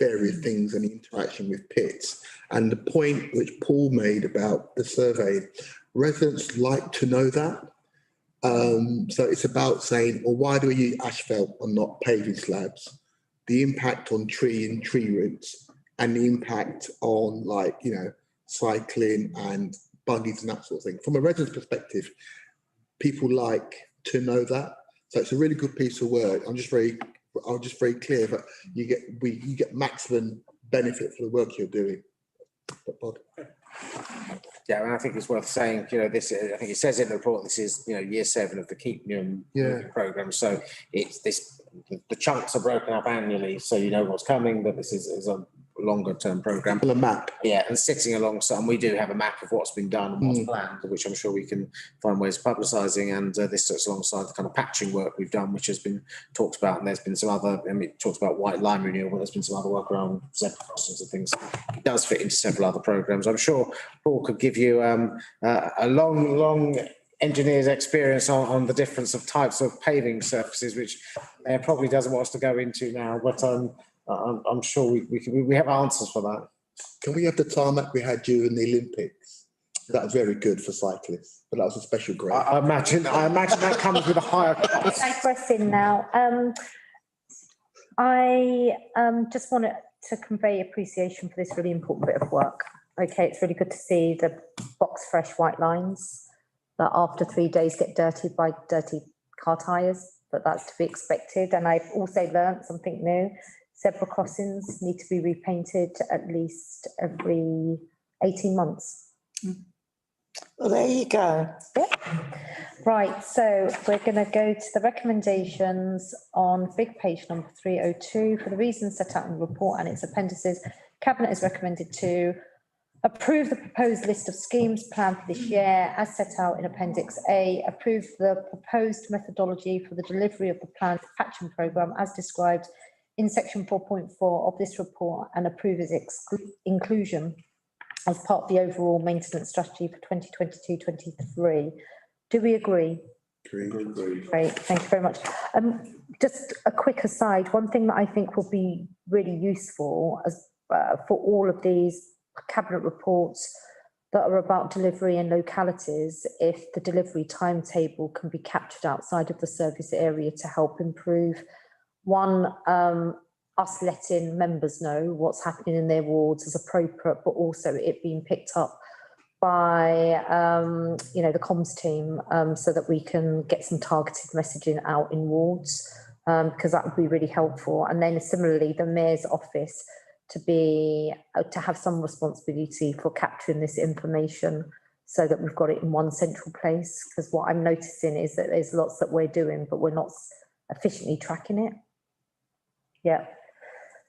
various things and interaction with pits? And the point which Paul made about the survey, residents like to know that. So it's about saying, well, why do we use asphalt and not paving slabs? The impact on tree roots and the impact on, like, you know, cycling and buggies and that sort of thing. From a resident's perspective, people like to know that. So it's a really good piece of work. I'm just very clear that you get maximum benefit for the work you're doing. Yeah, and I think it's worth saying, you know, this, I think it says in the report, this is, you know, year 7 of the Keep Newham programme. So it's this, the chunks are broken up annually, so you know what's coming, but this is a longer term programme. A map. Yeah, and sitting alongside, and we do have a map of what's been done and what's planned, which I'm sure we can find ways of publicising, and this sits alongside the kind of patching work we've done, which has been talked about, and there's been some other, I mean, talked about white line renewal, but there's been some other work around zebra crossings and things. It does fit into several other programmes. I'm sure Paul could give you a long engineer's experience on the difference of types of paving surfaces, which probably doesn't want us to go into now, but I'm sure we have answers for that. Can we have the tarmac we had during the Olympics? That was very good for cyclists, but that was a special grade. I imagine that comes with a higher cost. Digressing now. I just wanted to convey appreciation for this really important bit of work. Okay, it's really good to see the box fresh white lines that after 3 days get dirtied by dirty car tyres, but that's to be expected. And I've also learnt something new. Zebra crossings need to be repainted at least every 18 months. Well, there you go. Yeah. Right, so we're going to go to the recommendations on big page number 302. For the reasons set out in the report and its appendices, Cabinet is recommended to approve the proposed list of schemes planned for this year as set out in Appendix A, approve the proposed methodology for the delivery of the planned patching programme as described in section 4.4 of this report, and approve its inclusion as part of the overall maintenance strategy for 2022-23. Do we agree? Agreed. Great, thank you very much. Just a quick aside, one thing that I think will be really useful as for all of these Cabinet reports that are about delivery in localities, if the delivery timetable can be captured outside of the service area to help improve us letting members know what's happening in their wards as appropriate, but also it being picked up by the comms team, so that we can get some targeted messaging out in wards, because that would be really helpful. And then similarly, the Mayor's office to have some responsibility for capturing this information so that we've got it in one central place, because what I'm noticing is that there's lots that we're doing, but we're not efficiently tracking it. Yeah.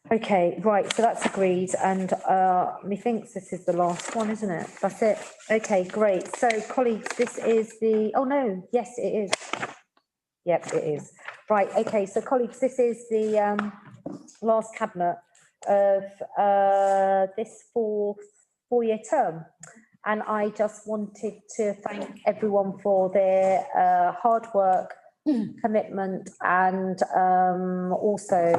Okay, right, so that's agreed, and methinks this is the last one, isn't it? That's it. Okay, great. So colleagues, this is the, oh no, yes, it is. Yep, it is. Right, okay, so colleagues, this is the last Cabinet of this four-year term. And I just wanted to thank everyone for their hard work, commitment, and also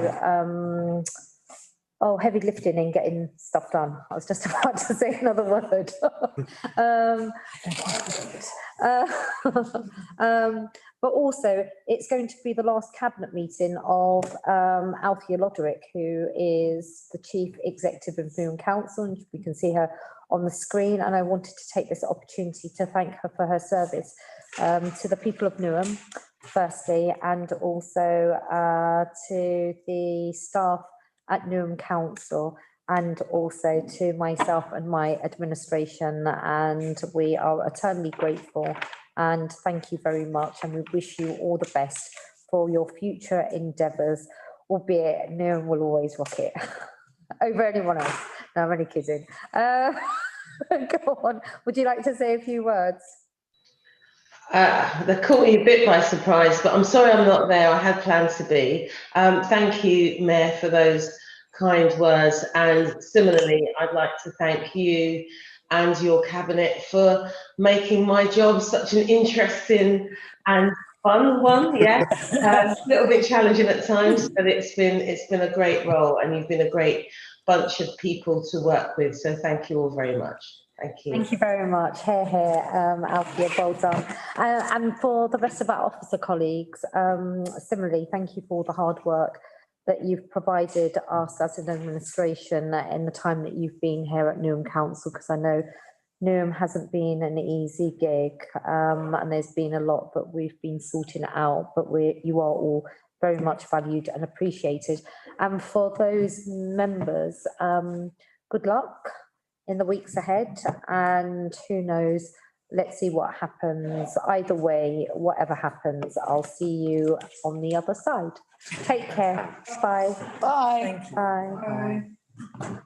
heavy lifting in getting stuff done. I was just about to say another word. But also, it's going to be the last Cabinet meeting of Althea Loderick, who is the Chief Executive of Newham Council, and we can see her on the screen. And I wanted to take this opportunity to thank her for her service to the people of Newham, firstly, and also to the staff at Newham Council, and also to myself and my administration. And we are eternally grateful. And thank you very much, and we wish you all the best for your future endeavours, albeit Newham will always rock it over anyone else. No, I'm only kidding. Go on, would you like to say a few words? That caught me a bit by surprise, but I'm sorry I'm not there. I had planned to be. Thank you, Mayor, for those kind words. And similarly, I'd like to thank you and your Cabinet for making my job such an interesting and fun one, yeah. A little bit challenging at times, but it's been a great role, and you've been a great bunch of people to work with. So thank you all very much. Thank you. Thank you very much. Alfia, well done. And for the rest of our officer colleagues, similarly, thank you for all the hard work that you've provided us as an administration in the time that you've been here at Newham Council, because I know Newham hasn't been an easy gig, and there's been a lot that we've been sorting out, but you are all very much valued and appreciated. And for those members, good luck in the weeks ahead, and who knows, let's see what happens. Either way, whatever happens, I'll see you on the other side. Take care. Bye. Bye. Bye. Bye.